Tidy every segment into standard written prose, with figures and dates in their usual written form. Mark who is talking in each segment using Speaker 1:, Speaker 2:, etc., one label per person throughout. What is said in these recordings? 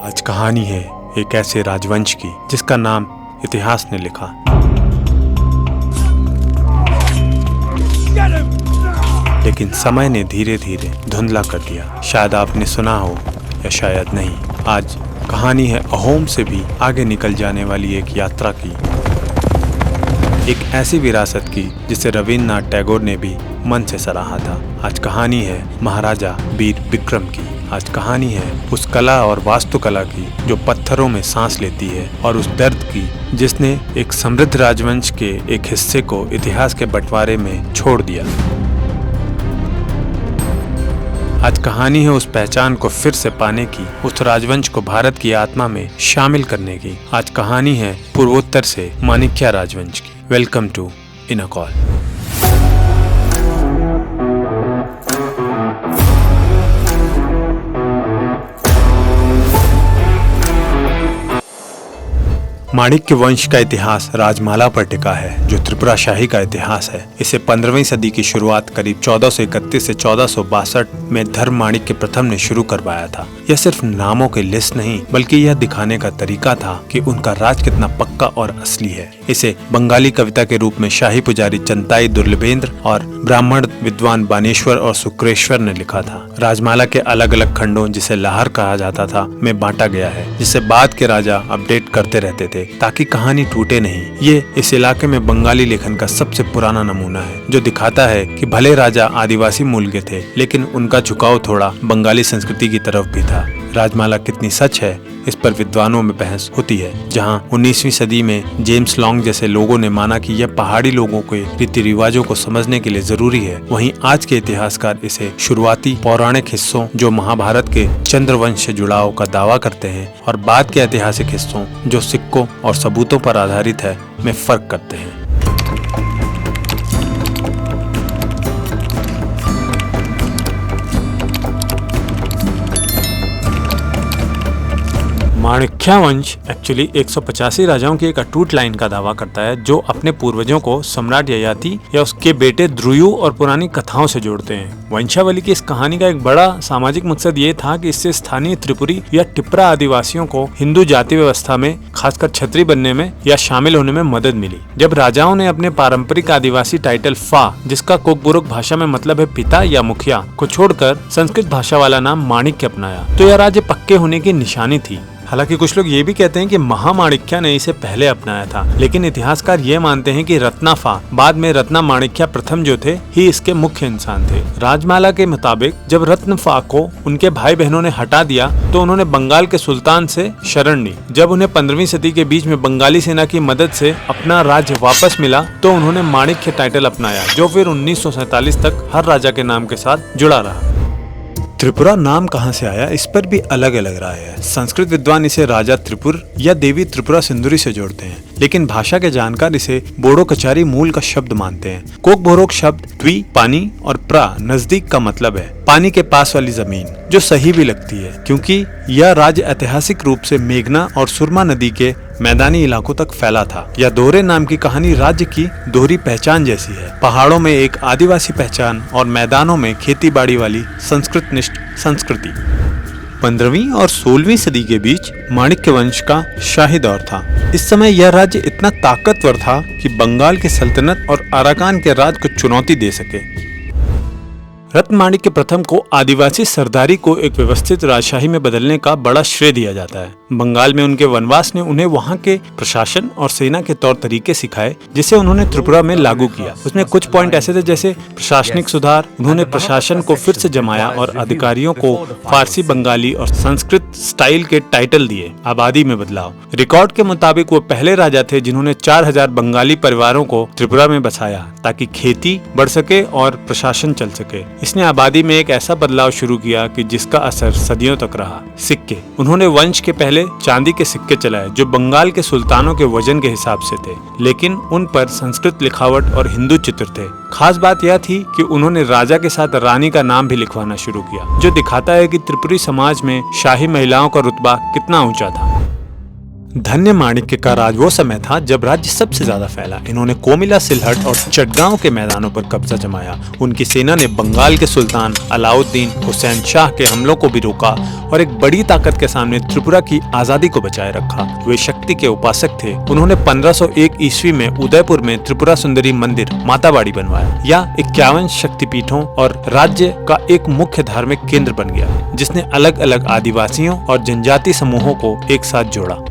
Speaker 1: आज कहानी है एक ऐसे राजवंश की जिसका नाम इतिहास ने लिखा। लेकिन समय ने धीरे धीरे धुंधला कर दिया। शायद आपने सुना हो या शायद नहीं। आज कहानी है अहोम से भी आगे निकल जाने वाली एक यात्रा की, एक ऐसी विरासत की जिसे रविन्द्रनाथ टैगोर ने भी मन से सराहा था। आज कहानी है महाराजा वीर विक्रम की। आज कहानी है उस कला और वास्तुकला की जो पत्थरों में सांस लेती है, और उस दर्द की जिसने एक समृद्ध राजवंश के एक हिस्से को इतिहास के बंटवारे में छोड़ दिया। आज कहानी है उस पहचान को फिर से पाने की, उस राजवंश को भारत की आत्मा में शामिल करने की। आज कहानी है पूर्वोत्तर से माणिक्य राजवंश की। Welcome to in a call. Manikya वंश का इतिहास राजमाला पर टिका है, जो त्रिपुरा शाही का इतिहास है। इसे 15वीं सदी की शुरुआत करीब 1431 से 1462 में धर्म माणिक्य प्रथम ने शुरू करवाया था। यह सिर्फ नामों की लिस्ट नहीं, बल्कि यह दिखाने का तरीका था कि उनका राज कितना पक्का और असली है। इसे बंगाली कविता के रूप में शाही पुजारी चंताई दुर्लभेंद्र और ब्राह्मण विद्वान बानेश्वर और शुक्रेश्वर ने लिखा था। राजमाला के अलग अलग खंडों, जिसे लाहर कहा जाता था, में बांटा गया है, जिसे बाद के राजा अपडेट करते रहते थे ताकि कहानी टूटे नहीं। ये इस इलाके में बंगाली लेखन का सबसे पुराना नमूना है, जो दिखाता है कि भले राजा आदिवासी मूल के थे, लेकिन उनका झुकाव थोड़ा बंगाली संस्कृति की तरफ भी था। राजमाला कितनी सच है, इस पर विद्वानों में बहस होती है। जहां 19वीं सदी में जेम्स लॉन्ग जैसे लोगों ने माना कि यह पहाड़ी लोगों के रीति रिवाजों को समझने के लिए जरूरी है, वहीं आज के इतिहासकार इसे शुरुआती पौराणिक हिस्सों, जो महाभारत के चंद्रवंश से जुड़ाव का दावा करते हैं, और बाद के ऐतिहासिक हिस्सों, जो सिक्कों और सबूतों पर आधारित है, में फर्क करते हैं। माणिक्य वंश एक्चुअली 185 राजाओं की एक अटूट लाइन का दावा करता है, जो अपने पूर्वजों को सम्राट ययाति या उसके बेटे द्रुयु और पुरानी कथाओं से जोड़ते हैं। वंशावली की इस कहानी का एक बड़ा सामाजिक मकसद ये था कि इससे स्थानीय त्रिपुरी या टिप्रा आदिवासियों को हिंदू जाति व्यवस्था में, खासकर छत्री बनने में या शामिल होने में मदद मिली। जब राजाओं ने अपने पारंपरिक आदिवासी टाइटल फा, जिसका कोकबुरुक भाषा में मतलब है पिता या मुखिया, को छोड़कर संस्कृत भाषा वाला नाम माणिक्य अपनाया, तो यह राज्य पक्के होने की निशानी थी। हालांकि कुछ लोग ये भी कहते हैं कि महामाणिक्य ने इसे पहले अपनाया था, लेकिन इतिहासकार ये मानते हैं कि रत्नाफा, बाद में रत्ना माणिक्य प्रथम जो थे, ही इसके मुख्य इंसान थे। राजमाला के मुताबिक जब रत्नफा को उनके भाई बहनों ने हटा दिया, तो उन्होंने बंगाल के सुल्तान से शरण ली। जब उन्हें 15वीं सदी के बीच में बंगाली सेना की मदद से अपना राज्य वापस मिला, तो उन्होंने माणिक्य टाइटल अपनाया, जो फिर 1947 तक हर राजा के नाम के साथ जुड़ा रहा। त्रिपुरा नाम कहां से आया, इस पर भी अलग अलग राय है। संस्कृत विद्वान इसे राजा त्रिपुर या देवी त्रिपुरा सिंदूरी से जोड़ते हैं, लेकिन भाषा के जानकार इसे बोडो कचारी मूल का शब्द मानते हैं। कोकबोरोक शब्द द्वि पानी और प्रा नजदीक का मतलब है, पानी के पास वाली जमीन, जो सही भी लगती है क्योंकि यह राज्य ऐतिहासिक रूप से मेघना और सुरमा नदी के मैदानी इलाकों तक फैला था। यह दोहरे नाम की कहानी राज्य की दोहरी पहचान जैसी है, पहाड़ों में एक आदिवासी पहचान और मैदानों में खेती बाड़ी वाली संस्कृत निष्ठ संस्कृति। 15वीं और 16वीं सदी के बीच माणिक्य वंश का शाही दौर था। इस समय यह राज्य इतना ताकतवर था कि बंगाल की सल्तनत और अराकान के राज को चुनौती दे सके। रत्न माणिक्य प्रथम को आदिवासी सरदारी को एक व्यवस्थित राजशाही में बदलने का बड़ा श्रेय दिया जाता है। बंगाल में उनके वनवास ने उन्हें वहां के प्रशासन और सेना के तौर तरीके सिखाए, जिसे उन्होंने त्रिपुरा में लागू किया। उसमें कुछ पॉइंट ऐसे थे जैसे प्रशासनिक सुधार, उन्होंने प्रशासन को फिर से जमाया और अधिकारियों को फारसी, बंगाली और संस्कृत स्टाइल के टाइटल दिए। आबादी में बदलाव, रिकॉर्ड के मुताबिक वो पहले राजा थे जिन्होंने 4000 बंगाली परिवारों को त्रिपुरा में बसाया, ताकि खेती बढ़ सके और प्रशासन चल सके। इसने आबादी में एक ऐसा बदलाव शुरू किया कि जिसका असर सदियों तक रहा। सिक्के, उन्होंने वंश के पहले चांदी के सिक्के चलाए, जो बंगाल के सुल्तानों के वजन के हिसाब से थे, लेकिन उन पर संस्कृत लिखावट और हिंदू चित्र थे। खास बात यह थी कि उन्होंने राजा के साथ रानी का नाम भी लिखवाना शुरू किया, जो दिखाता है कि त्रिपुरी समाज में शाही महिलाओं का रुतबा कितना ऊंचा था। धन्य माणिक्य का राज वो समय था जब राज्य सबसे ज्यादा फैला। इन्होंने कोमिला, सिलहट और चटगांव के मैदानों पर कब्जा जमाया। उनकी सेना ने बंगाल के सुल्तान अलाउद्दीन हुसैन शाह के हमलों को भी रोका और एक बड़ी ताकत के सामने त्रिपुरा की आजादी को बचाए रखा। वे शक्ति के उपासक थे। उन्होंने 1501 ईस्वी में उदयपुर में त्रिपुरा सुंदरी मंदिर माताबाड़ी बनवाया। यह 51 शक्तिपीठों और राज्य का एक मुख्य धार्मिक केंद्र बन गया, जिसने अलग अलग आदिवासियों और जनजाति समूहों को एक साथ जोड़ा।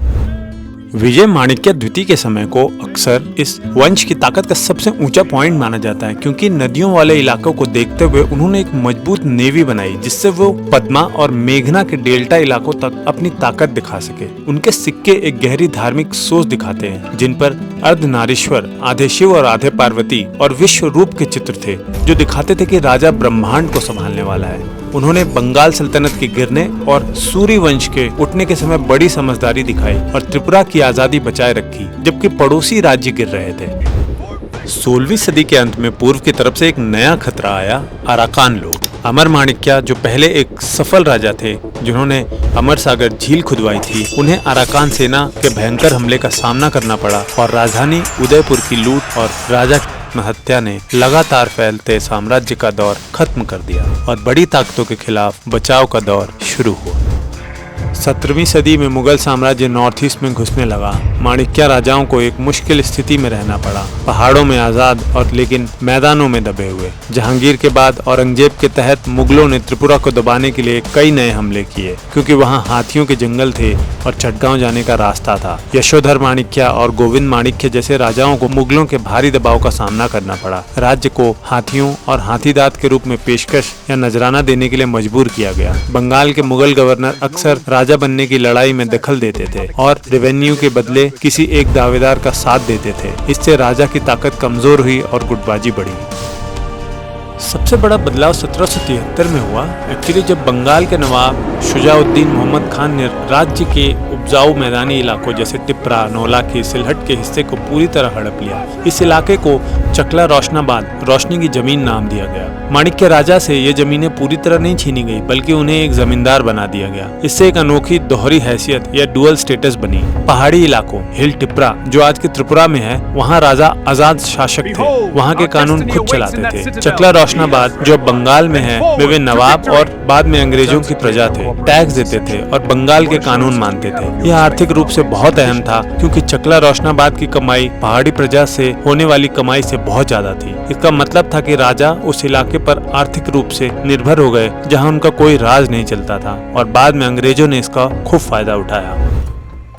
Speaker 1: विजय माणिक्य द्वितीय के समय को अक्सर इस वंश की ताकत का सबसे ऊंचा पॉइंट माना जाता है, क्योंकि नदियों वाले इलाकों को देखते हुए उन्होंने एक मजबूत नेवी बनाई, जिससे वो पद्मा और मेघना के डेल्टा इलाकों तक अपनी ताकत दिखा सके। उनके सिक्के एक गहरी धार्मिक सोच दिखाते हैं, जिन पर अर्धनारीश्वर, आधे शिव और आधे पार्वती और विश्व रूप के चित्र थे, जो दिखाते थे कि राजा ब्रह्मांड को संभालने वाला है। उन्होंने बंगाल सल्तनत के गिरने और सूर्य वंश के उठने के समय बड़ी समझदारी दिखाई और त्रिपुरा की आजादी बचाए रखी, जबकि पड़ोसी राज्य गिर रहे थे। 16वीं सदी के अंत में पूर्व की तरफ से एक नया खतरा आया, अराकान लोग। अमर माणिक्य, जो पहले एक सफल राजा थे जिन्होंने अमर सागर झील खुदवाई थी, उन्हें अराकान सेना के भयंकर हमले का सामना करना पड़ा और राजधानी उदयपुर की लूट और राजा हत्या ने लगातार फैलते साम्राज्य का दौर खत्म कर दिया और बड़ी ताकतों के खिलाफ बचाव का दौर शुरू हुआ। 17वीं सदी में मुगल साम्राज्य नॉर्थ ईस्ट में घुसने लगा। माणिक्य राजाओं को एक मुश्किल स्थिति में रहना पड़ा, पहाड़ों में आजाद और लेकिन मैदानों में दबे हुए। जहांगीर के बाद औरंगजेब के तहत मुगलों ने त्रिपुरा को दबाने के लिए कई नए हमले किए, क्योंकि वहां हाथियों के जंगल थे और चटगांव जाने का रास्ता था। यशोधर माणिक्य और गोविंद माणिक्य जैसे राजाओं को मुगलों के भारी दबाव का सामना करना पड़ा। राज्य को हाथियों और हाथीदांत के रूप में पेशकश या नजराना देने के लिए मजबूर किया गया। बंगाल के मुगल गवर्नर अक्सर राजा बनने की लड़ाई में दखल देते थे और रेवेन्यू के बदले किसी एक दावेदार का साथ देते थे। इससे राजा की ताकत कमजोर हुई और गुटबाजी बढ़ी। सबसे बड़ा बदलाव 1773 में हुआ, एक्चुअली जब बंगाल के नवाब शुजाउद्दीन मोहम्मद खान ने राज्य के उपजाऊ मैदानी इलाकों जैसे टिप्रा, नौलाखी, सिलहट के हिस्से को पूरी तरह हड़प लिया। इस इलाके को चकला रोशनाबाद, रोशनी की जमीन नाम दिया गया। माणिक्य राजा से ये जमीनें पूरी तरह नहीं छीनी गई, बल्कि उन्हें एक जमींदार बना दिया गया। इससे एक अनोखी दोहरी हैसियत या डुअल स्टेटस बनी। पहाड़ी इलाकों हिल टिप्रा, जो आज के त्रिपुरा में है, वहाँ राजा आजाद शासक थे, वहाँ के कानून खुद चलाते थे। चकला रोशनाबाद, जो बंगाल में है, वे नवाब और बाद में अंग्रेजों की प्रजा थे, टैक्स देते थे और बंगाल के कानून मानते थे। यह आर्थिक रूप से बहुत अहम था, क्योंकि चकला रोशनाबाद की कमाई पहाड़ी प्रजा से होने वाली कमाई से बहुत ज्यादा थी। इसका मतलब था कि राजा उस इलाके पर आर्थिक रूप से निर्भर हो गए जहां उनका कोई राज नहीं चलता था, और बाद में अंग्रेजों ने इसका खूब फायदा उठाया।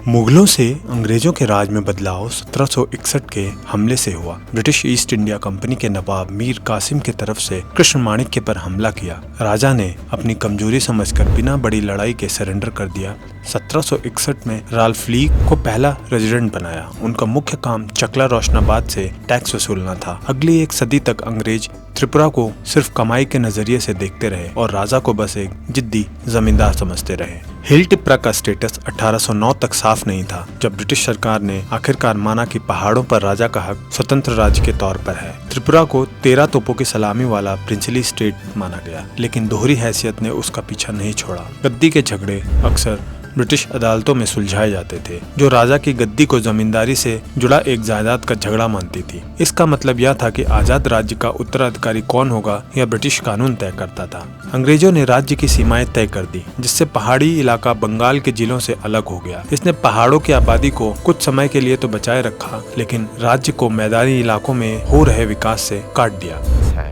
Speaker 1: मुगलों से अंग्रेजों के राज में बदलाव 1761 के हमले से हुआ। ब्रिटिश ईस्ट इंडिया कंपनी के नवाब मीर कासिम की तरफ से कृष्ण माणिक्य पर हमला किया। राजा ने अपनी कमजोरी समझकर बिना बड़ी लड़ाई के सरेंडर कर दिया। 1761 में राल्फ ली को पहला रेजिडेंट बनाया। उनका मुख्य काम चकला रोशनाबाद से टैक्स वसूलना था। अगली एक सदी तक अंग्रेज त्रिपुरा को सिर्फ कमाई के नजरिए से देखते रहे और राजा को बस एक जिद्दी जमींदार समझते रहे। हिल टिप्रा का स्टेटस 1809 तक साफ नहीं था, जब ब्रिटिश सरकार ने आखिरकार माना कि पहाड़ों पर राजा का हक स्वतंत्र राज्य के तौर पर है। त्रिपुरा को 13 तोपों की सलामी वाला प्रिंसली स्टेट माना गया, लेकिन दोहरी हैसियत ने उसका पीछा नहीं छोड़ा। गद्दी के झगड़े अक्सर ब्रिटिश अदालतों में सुलझाए जाते थे, जो राजा की गद्दी को जमींदारी से जुड़ा एक जायदाद का झगड़ा मानती थी। इसका मतलब यह था कि आजाद राज्य का उत्तराधिकारी कौन होगा, यह ब्रिटिश कानून तय करता था। अंग्रेजों ने राज्य की सीमाएं तय कर दी, जिससे पहाड़ी इलाका बंगाल के जिलों से अलग हो गया। इसने पहाड़ों की आबादी को कुछ समय के लिए तो बचाए रखा, लेकिन राज्य को मैदानी इलाकों में हो रहे विकास से काट दिया।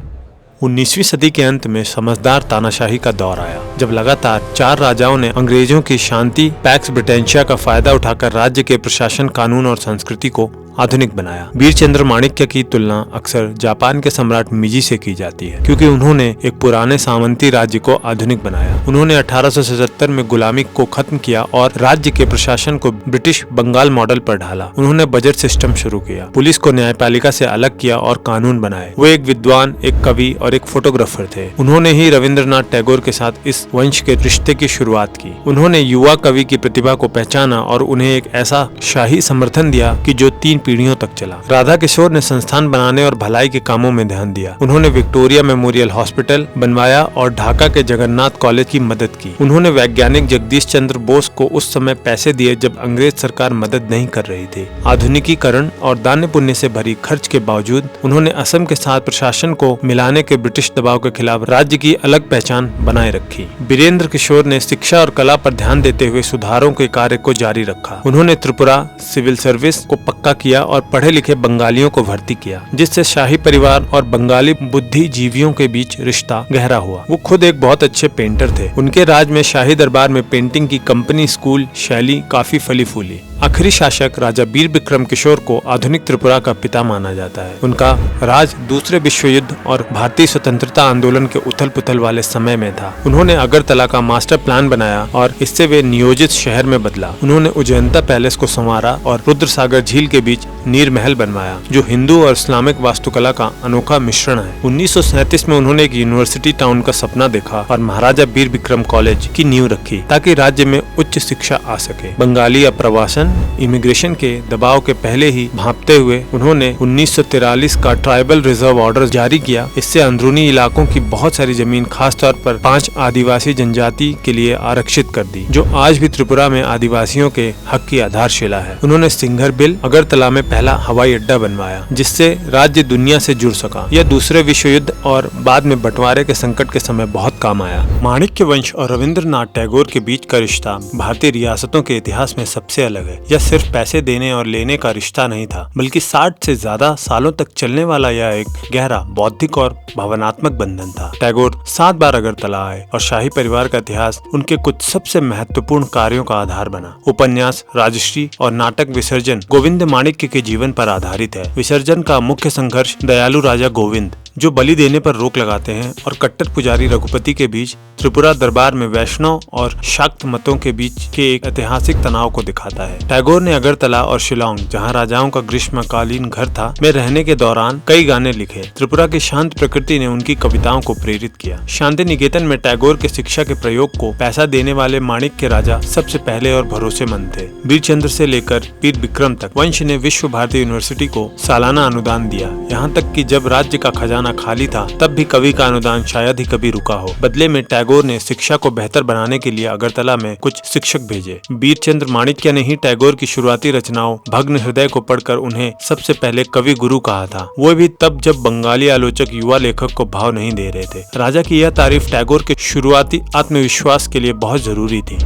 Speaker 1: 19वीं सदी के अंत में समझदार तानाशाही का दौर आया, जब लगातार 4 राजाओं ने अंग्रेजों की शांति पैक्स ब्रिटेंशिया का फायदा उठाकर राज्य के प्रशासन, कानून और संस्कृति को आधुनिक बनाया। वीरचंद्र माणिक्य की तुलना अक्सर जापान के सम्राट मिजी से की जाती है, क्योंकि उन्होंने एक पुराने सामंती राज्य को आधुनिक बनाया। उन्होंने 1877 में गुलामी को खत्म किया और राज्य के प्रशासन को ब्रिटिश बंगाल मॉडल पर ढाला। उन्होंने बजट सिस्टम शुरू किया, पुलिस को न्यायपालिका से अलग किया और कानून बनाए। वो एक विद्वान, एक कवि और और एक फोटोग्राफर थे। उन्होंने ही रविंद्रनाथ टैगोर के साथ इस वंश के रिश्ते की शुरुआत की। उन्होंने युवा कवि की प्रतिभा को पहचाना और उन्हें एक ऐसा शाही समर्थन दिया कि जो 3 पीढ़ियों तक चला। राधा किशोर ने संस्थान बनाने और भलाई के कामों में ध्यान दिया। उन्होंने विक्टोरिया मेमोरियल हॉस्पिटल बनवाया और ढाका के जगन्नाथ कॉलेज की मदद की। उन्होंने वैज्ञानिक जगदीश चंद्र बोस को उस समय पैसे दिए जब अंग्रेज सरकार मदद नहीं कर रही थी। आधुनिकीकरण और दान पुण्य से भरी खर्च के बावजूद उन्होंने असम के साथ प्रशासन को मिलाने के ब्रिटिश दबाव के खिलाफ राज्य की अलग पहचान बनाए रखी। बीरेंद्र किशोर ने शिक्षा और कला पर ध्यान देते हुए सुधारों के कार्य को जारी रखा। उन्होंने त्रिपुरा सिविल सर्विस को पक्का किया और पढ़े लिखे बंगालियों को भर्ती किया, जिससे शाही परिवार और बंगाली बुद्धिजीवियों के बीच रिश्ता गहरा हुआ। वो खुद एक बहुत अच्छे पेंटर थे। उनके राज में शाही दरबार में पेंटिंग की कंपनी स्कूल शैली काफी फली फूली। आखिरी शासक राजा वीर विक्रम किशोर को आधुनिक त्रिपुरा का पिता माना जाता है। उनका राज दूसरे विश्व युद्ध और भारतीय स्वतंत्रता आंदोलन के उथल पुथल वाले समय में था। उन्होंने अगरतला का मास्टर प्लान बनाया और इससे वे नियोजित शहर में बदला। उन्होंने उजैंता पैलेस को संवारा और रुद्रसागर झील के बीच नीर महल बनवाया, जो हिंदू और इस्लामिक वास्तुकला का अनोखा मिश्रण है। 1937 में उन्होंने एक यूनिवर्सिटी टाउन का सपना देखा और महाराजा वीर विक्रम कॉलेज की नींव रखी ताकि राज्य में उच्च शिक्षा आ सके। बंगाली अप्रवासन इमिग्रेशन के दबाव के पहले ही भांपते हुए उन्होंने 1943 का ट्राइबल रिजर्व ऑर्डर जारी किया। इससे अंदरूनी इलाकों की बहुत सारी जमीन खासतौर पर 5 आदिवासी जनजाति के लिए आरक्षित कर दी, जो आज भी त्रिपुरा में आदिवासियों के हक की आधारशिला है। उन्होंने सिंघर बिल अगरतला में पहला हवाई अड्डा बनवाया, जिससे राज्य दुनिया से जुड़ सका। यह दूसरे विश्व युद्ध और बाद में बंटवारे के संकट के समय बहुत काम आया। माणिक्य वंश और रविंद्रनाथ टैगोर के बीच का रिश्ता भारतीय रियासतों के इतिहास में सबसे अलग है। यह सिर्फ पैसे देने और लेने का रिश्ता नहीं था, बल्कि 60 से ज्यादा सालों तक चलने वाला यह एक गहरा बौद्धिक और भावनात्मक बंधन था। टैगोर 7 बार अगरतला आए और शाही परिवार का इतिहास उनके कुछ सबसे महत्वपूर्ण कार्यों का आधार बना। उपन्यास, राजश्री और नाटक विसर्जन गोविंद माणिक्य के जीवन पर आधारित है। विसर्जन का मुख्य संघर्ष दयालु राजा गोविंद, जो बलि देने पर रोक लगाते हैं, और कट्टर पुजारी रघुपति के बीच त्रिपुरा दरबार में वैष्णव और शाक्त मतों के बीच के एक ऐतिहासिक तनाव को दिखाता है। टैगोर ने अगरतला और शिलांग, जहां राजाओं का ग्रीष्मकालीन घर था, में रहने के दौरान कई गाने लिखे। त्रिपुरा की शांत प्रकृति ने उनकी कविताओं को प्रेरित किया। शांति निकेतन में टैगोर के शिक्षा के प्रयोग को पैसा देने वाले माणिक्य राजा सबसे पहले और भरोसेमंद थे। वीरचंद्र से लेकर वीर विक्रम तक वंश ने विश्व भारती यूनिवर्सिटी को सालाना अनुदान दिया। यहाँ तक कि जब राज्य का खजाना खाली था, तब भी कवि का अनुदान शायद ही कभी रुका हो। बदले में टैगोर ने शिक्षा को बेहतर बनाने के लिए अगरतला में कुछ शिक्षक भेजे। वीरचंद्र माणिक्य ने ही टैगोर की शुरुआती रचनाओं भग्न हृदय को पढ़कर उन्हें सबसे पहले कवि गुरु कहा था। वो भी तब जब बंगाली आलोचक युवा लेखक को भाव नहीं दे रहे थे। राजा की यह तारीफ टैगोर के शुरुआती आत्मविश्वास के लिए बहुत जरूरी थी।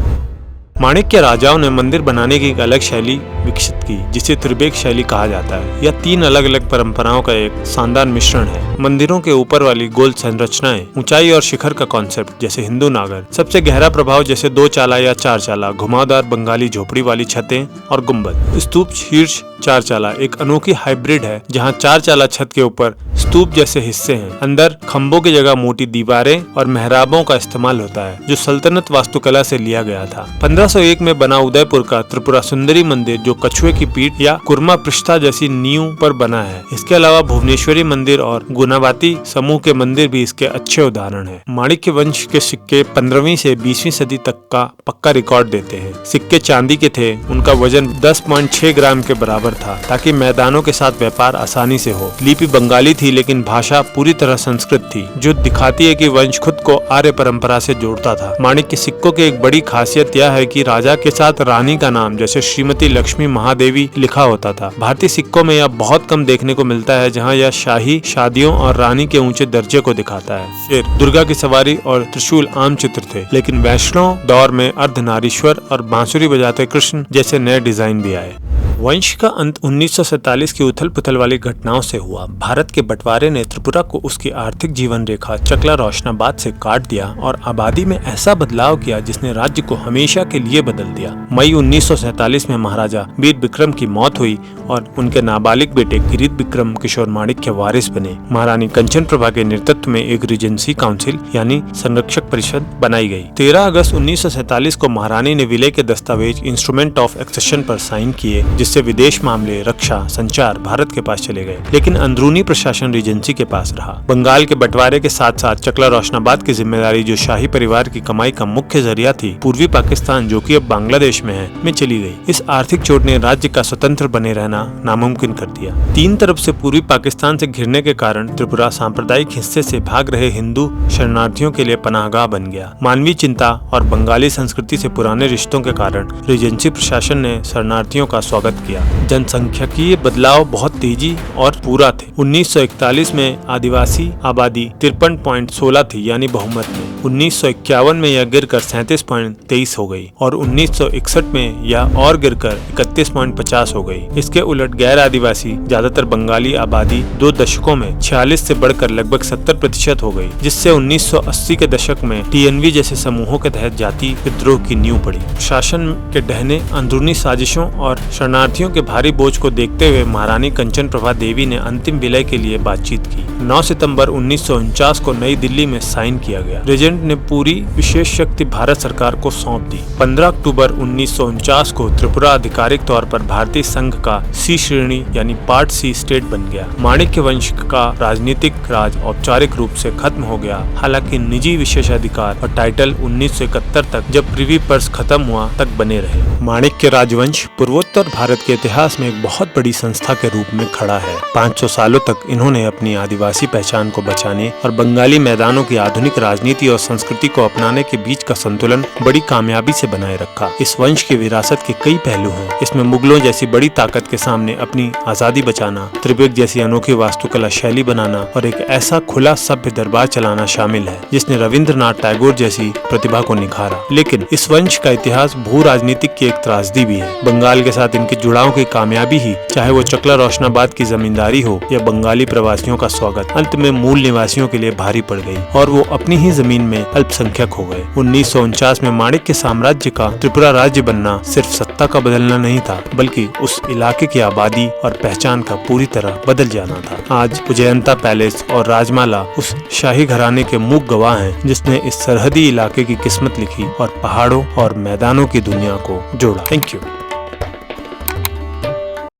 Speaker 1: माणिक्य राजाओं ने मंदिर बनाने की एक अलग शैली विकसित की, जिसे त्रिबेक शैली कहा जाता है। यह 3 अलग अलग परंपराओं का एक शानदार मिश्रण है। मंदिरों के ऊपर वाली गोल संरचनाएं, ऊंचाई और शिखर का कॉन्सेप्ट जैसे हिंदू नागर, सबसे गहरा प्रभाव जैसे 2 चाला या 4 चाला, घुमावदार बंगाली झोपड़ी वाली छतें और गुम्बद। स्तूप शीर्ष 4 चाला एक अनोखी हाइब्रिड है, जहाँ 4 चाला छत के ऊपर स्तूप जैसे हिस्से हैं। अंदर खम्बों की जगह मोटी दीवारें और मेहराबों का इस्तेमाल होता है, जो सल्तनत वास्तुकला से लिया गया था। 1501 में बना उदयपुर का त्रिपुरा सुंदरी मंदिर, जो कछुए की पीठ या कुर्मा पृष्ठा जैसी नींव पर बना है। इसके अलावा भुवनेश्वरी मंदिर और गुनावाती समूह के मंदिर भी इसके अच्छे उदाहरण हैं। माणिक्य वंश के सिक्के 15वीं से 20वीं सदी तक का पक्का रिकॉर्ड देते हैं। सिक्के चांदी के थे, उनका वजन 10.6 ग्राम के बराबर था, ताकि मैदानों के साथ व्यापार आसानी से हो। लिपि बंगाली थी, लेकिन भाषा पूरी तरह संस्कृत थी, जो दिखाती है कि वंश खुद को आर्य परंपरा से जोड़ता था। माणिक्य सिक्कों की एक बड़ी खासियत यह है कि राजा के साथ रानी का नाम, जैसे श्रीमती लक्ष्मी महादेवी, लिखा होता था। भारतीय सिक्कों में यह बहुत कम देखने को मिलता है, जहाँ यह शाही शादियों और रानी के ऊंचे दर्जे को दिखाता है। शेर, दुर्गा की सवारी और त्रिशूल आम चित्र थे, लेकिन वैष्णव दौर में अर्धनारीश्वर और बांसुरी बजाते कृष्ण जैसे नए डिजाइन भी आए। वंश का अंत 1947 की उथल पुथल वाली घटनाओं से हुआ। भारत के बंटवारे ने त्रिपुरा को उसकी आर्थिक जीवन रेखा चकला रोशनाबाद से काट दिया और आबादी में ऐसा बदलाव किया जिसने राज्य को हमेशा के लिए बदल दिया। मई 1947 में महाराजा वीर विक्रम की मौत हुई और उनके नाबालिग बेटे किरीट विक्रम किशोर माणिक्य वारिस बने। महारानी कंचन प्रभा के नेतृत्व में एक रीजेंसी काउंसिल यानी संरक्षक परिषद बनाई गई। 13 अगस्त 1947 को महारानी ने विलय के दस्तावेज इंस्ट्रूमेंट ऑफ एक्सेशन पर साइन किए, जिससे जिससे विदेश मामले, रक्षा, संचार भारत के पास चले गए, लेकिन अंदरूनी प्रशासन रीजेंसी के पास रहा। बंगाल के बंटवारे के साथ साथ चकला रोशनाबाद की जिम्मेदारी, जो शाही परिवार की कमाई का मुख्य जरिया थी, पूर्वी पाकिस्तान जो कि अब बांग्लादेश में है, में चली गई। इस आर्थिक चोट ने राज्य का स्वतंत्र बने रहना नामुमकिन कर दिया। तीन तरफ से पूर्वी पाकिस्तान से घिरने के कारण त्रिपुरा सांप्रदायिक हिस्से से भाग रहे हिंदू शरणार्थियों के लिए पनाहगाह बन गया। मानवीय चिंता और बंगाली संस्कृति से पुराने रिश्तों के कारण रीजेंसी प्रशासन ने शरणार्थियों का स्वागत किया। जनसंख्यकीय बदलाव बहुत तेजी और पूरा थे। 1941 में आदिवासी आबादी 53.16 थी, यानी बहुमत में। 1951 में यह गिरकर 37.23 हो गई और 1961 में यह और गिरकर 31.50 हो गई। इसके उलट गैर आदिवासी ज्यादातर बंगाली आबादी 2 दशकों में 46 से बढ़कर लगभग 70% हो गई, जिससे 1980 के दशक में टीएनवी जैसे समूहों के तहत जाति विद्रोह की नींव पड़ी। शासन के डहने अंदरूनी साजिशों और शरणार्थियों के भारी बोझ को देखते हुए महारानी कंचन प्रभा देवी ने अंतिम विलय के लिए बातचीत की। 9 सितंबर 1949 को नई दिल्ली में साइन किया गया। रेजेंट ने पूरी विशेष शक्ति भारत सरकार को सौंप दी। 15 अक्टूबर 1949 को त्रिपुरा आधिकारिक तौर पर भारतीय संघ का सी श्रेणी यानी पार्ट सी स्टेट बन गया। माणिक्य वंश का राजनीतिक राज औपचारिक रूप से खत्म हो गया, हालांकि निजी विशेषाधिकार और टाइटल 1971 तक, जब प्रिवी पर्स खत्म हुआ, तक बने रहे। माणिक्य राजवंश पूर्वोत्तर भारत के इतिहास में एक बहुत बड़ी संस्था के रूप में खड़ा है। 500 सालों तक इन्होंने अपनी आदिवासी पहचान को बचाने और बंगाली मैदानों की आधुनिक राजनीति और संस्कृति को अपनाने के बीच का संतुलन बड़ी कामयाबी से बनाए रखा। इस वंश की विरासत के कई पहलू हैं। इसमें मुगलों जैसी बड़ी ताकत के सामने अपनी आजादी बचाना, त्रिभुज जैसी अनोखी वास्तुकला शैली बनाना और एक ऐसा खुला सभ्य दरबार चलाना शामिल है जिसने रविंद्रनाथ टैगोर जैसी प्रतिभा को निखारा। लेकिन इस वंश का इतिहास भू राजनीतिक की एक त्रासदी भी है। बंगाल के साथ इनके जुड़ाव की कामयाबी ही, चाहे वो चकला रोशनाबाद की जमींदारी हो या बंगाली प्रवासियों का स्वागत, अंत में मूल निवासियों के लिए भारी पड़ गई और वो अपनी ही जमीन में अल्पसंख्यक हो गए। 1949 में माणिक्य साम्राज्य का त्रिपुरा राज्य बनना सिर्फ सत्ता का बदलना नहीं था, बल्कि उस इलाके की आबादी और पहचान का पूरी तरह बदल जाना था। आज उजयंता पैलेस और राजमाला उस शाही घराने के मूक गवाह हैं जिसने इस सरहदी इलाके की किस्मत लिखी और पहाड़ों और मैदानों की दुनिया को जोड़ा। Thank you.